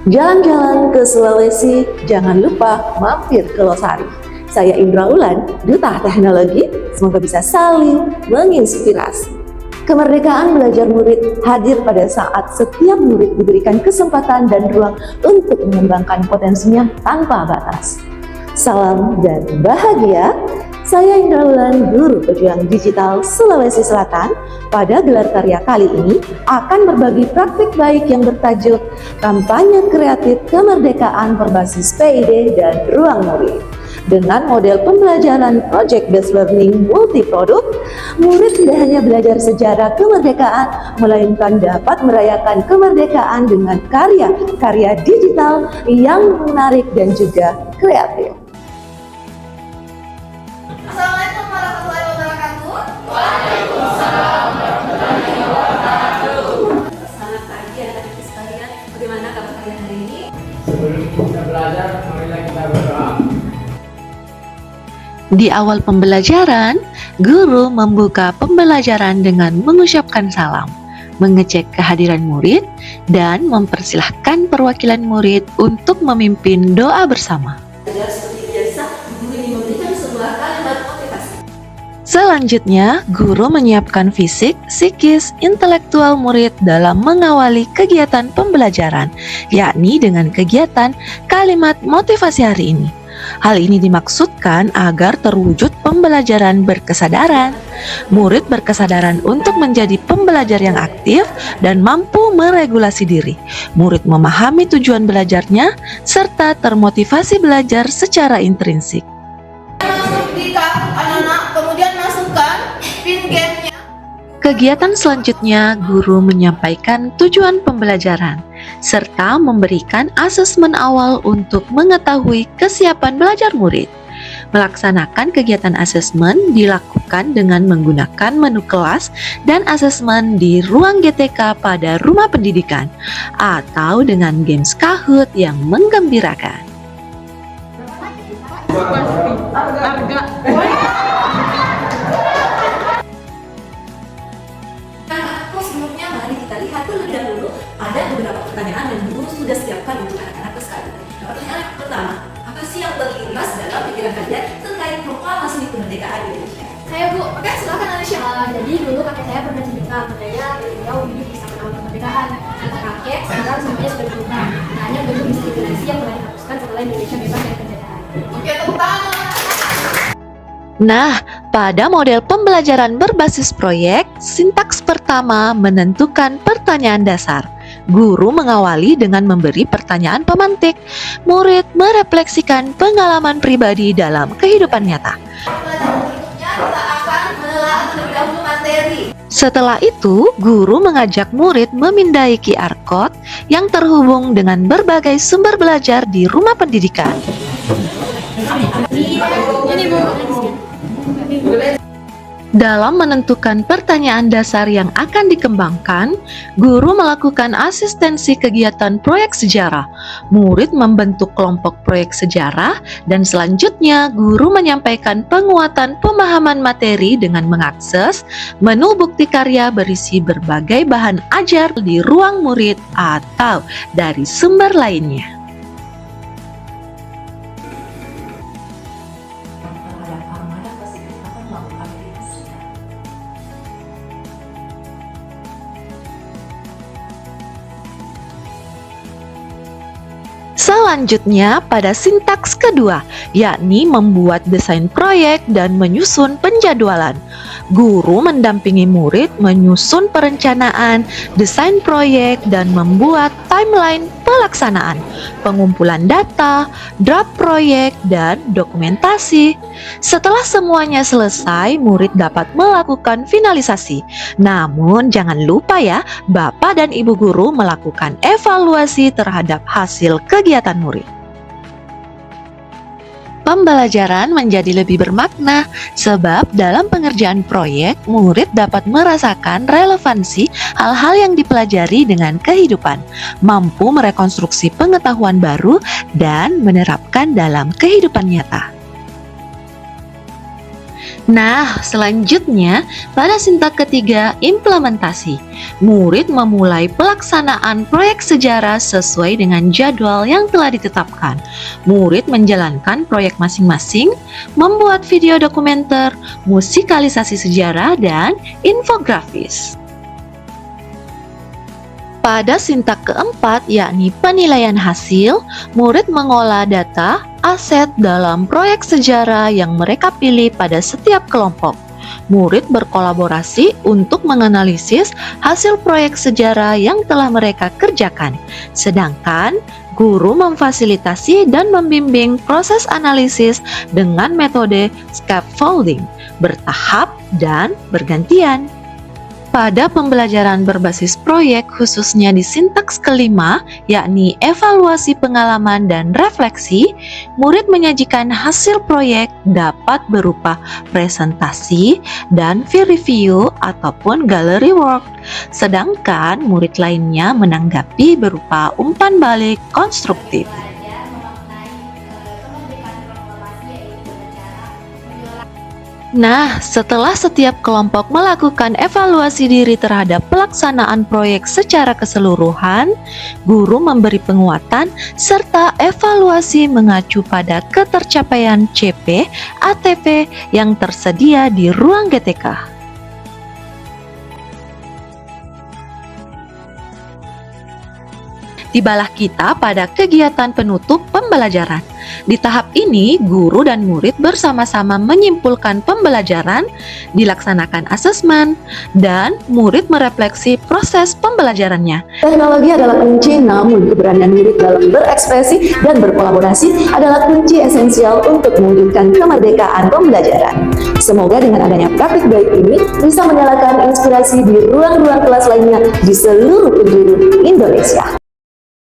Jalan-jalan ke Sulawesi, jangan lupa mampir ke Losari. Saya Indra Ulan, Duta Teknologi, semoga bisa saling menginspirasi. Kemerdekaan belajar murid hadir pada saat setiap murid diberikan kesempatan dan ruang untuk mengembangkan potensinya tanpa batas. Salam dan bahagia. Saya Indra Ulan, Guru Pejuang Digital Sulawesi Selatan. Pada gelar karya kali ini akan berbagi praktik baik yang bertajuk Kampanye Kreatif Kemerdekaan Berbasis PID dan Ruang Murid. Dengan model pembelajaran Project Based Learning multiproduk, murid tidak hanya belajar sejarah kemerdekaan, melainkan dapat merayakan kemerdekaan dengan karya-karya digital yang menarik dan juga kreatif. Assalamualaikum warahmatullahi wabarakatuh. Waalaikumsalam warahmatullahi wabarakatuh. Selamat pagi anak-anak sekalian. Bagaimana kabar kalian hari ini? Sebelum kita belajar, marilah kita berdoa. Di awal pembelajaran, guru membuka pembelajaran dengan mengucapkan salam, mengecek kehadiran murid, dan mempersilahkan perwakilan murid untuk memimpin doa bersama. Seperti biasa, guru ini memberikan sebuah kalimat motivasi. Selanjutnya, guru menyiapkan fisik, psikis, intelektual murid dalam mengawali kegiatan pembelajaran, yakni dengan kegiatan kalimat motivasi hari ini. Hal ini dimaksudkan agar terwujud pembelajaran berkesadaran. Murid berkesadaran untuk menjadi pembelajar yang aktif dan mampu meregulasi diri. Murid memahami tujuan belajarnya serta termotivasi belajar secara intrinsik. Masuk di kartu anak-anak, kemudian masukkan pin gamenya. Kegiatan selanjutnya, guru menyampaikan tujuan pembelajaran serta memberikan asesmen awal untuk mengetahui kesiapan belajar murid. Melaksanakan kegiatan asesmen dilakukan dengan menggunakan menu kelas dan asesmen di ruang GTK pada rumah pendidikan atau dengan games Kahoot yang menggembirakan. Sebelumnya mari kita lihat terlebih dahulu ada beberapa pertanyaan yang guru sudah siapkan untuk anak-anak sekalian. Pertanyaan pertama, apa sih yang terlintas dalam pikiran kalian terkait proklamasi kemerdekaan Indonesia? Saya Bu, Oke, silakan Alicia. jadi dulu kakek saya pernah cerita katanya beliau hidup di zaman awal kemerdekaan. Kata kakek, sekarang semuanya sudah berubah. Nah, hanya belum diskriminasi yang telah dihapuskan setelah Indonesia bebas dari penjajahan. Oke, tepuk tangan. Nah, pada model pembelajaran berbasis proyek, sintaks pertama menentukan pertanyaan dasar. Guru mengawali dengan memberi pertanyaan pemantik. Murid merefleksikan pengalaman pribadi dalam kehidupan nyata. Pelajaran berikutnya kita akan menelaah terlebih dahulu materi. Setelah itu, guru mengajak murid memindai QR Code yang terhubung dengan berbagai sumber belajar di rumah pendidikan. Ini Bu. Dalam menentukan pertanyaan dasar yang akan dikembangkan, guru melakukan asistensi kegiatan proyek sejarah. Murid membentuk kelompok proyek sejarah dan selanjutnya guru menyampaikan penguatan pemahaman materi dengan mengakses menu bukti karya berisi berbagai bahan ajar di ruang murid atau dari sumber lainnya. Selanjutnya pada sintaks kedua, yakni membuat desain proyek dan menyusun penjadwalan. Guru mendampingi murid menyusun perencanaan, desain proyek, dan membuat timeline pelaksanaan, pengumpulan data, draft proyek, dan dokumentasi. Setelah semuanya selesai, murid dapat melakukan finalisasi. Namun jangan lupa ya, Bapak dan Ibu guru melakukan evaluasi terhadap hasil kegiatan murid. Pembelajaran menjadi lebih bermakna sebab dalam pengerjaan proyek, murid dapat merasakan relevansi hal-hal yang dipelajari dengan kehidupan, mampu merekonstruksi pengetahuan baru dan menerapkan dalam kehidupan nyata. Nah, selanjutnya pada sintak ketiga, implementasi. Murid memulai pelaksanaan proyek sejarah sesuai dengan jadwal yang telah ditetapkan. Murid menjalankan proyek masing-masing, membuat video dokumenter, musikalisasi sejarah, dan infografis. Pada sintak keempat, yakni penilaian hasil, murid mengolah data, aset dalam proyek sejarah yang mereka pilih pada setiap kelompok. Murid berkolaborasi untuk menganalisis hasil proyek sejarah yang telah mereka kerjakan, sedangkan guru memfasilitasi dan membimbing proses analisis dengan metode scaffolding, bertahap dan bergantian. Pada pembelajaran berbasis proyek, khususnya di sintaks kelima, yakni evaluasi pengalaman dan refleksi, murid menyajikan hasil proyek dapat berupa presentasi dan peer review ataupun gallery work, sedangkan murid lainnya menanggapi berupa umpan balik konstruktif. Nah, setelah setiap kelompok melakukan evaluasi diri terhadap pelaksanaan proyek secara keseluruhan, guru memberi penguatan serta evaluasi mengacu pada ketercapaian CP, ATP yang tersedia di ruang GTK. Tibalah kita pada kegiatan penutup pembelajaran. Di tahap ini, guru dan murid bersama-sama menyimpulkan pembelajaran, dilaksanakan asesmen, dan murid merefleksi proses pembelajarannya. Teknologi adalah kunci, namun keberanian murid dalam berekspresi dan berkolaborasi adalah kunci esensial untuk mewujudkan kemerdekaan pembelajaran. Semoga dengan adanya praktik baik ini bisa menyalakan inspirasi di ruang-ruang kelas lainnya di seluruh penjuru Indonesia.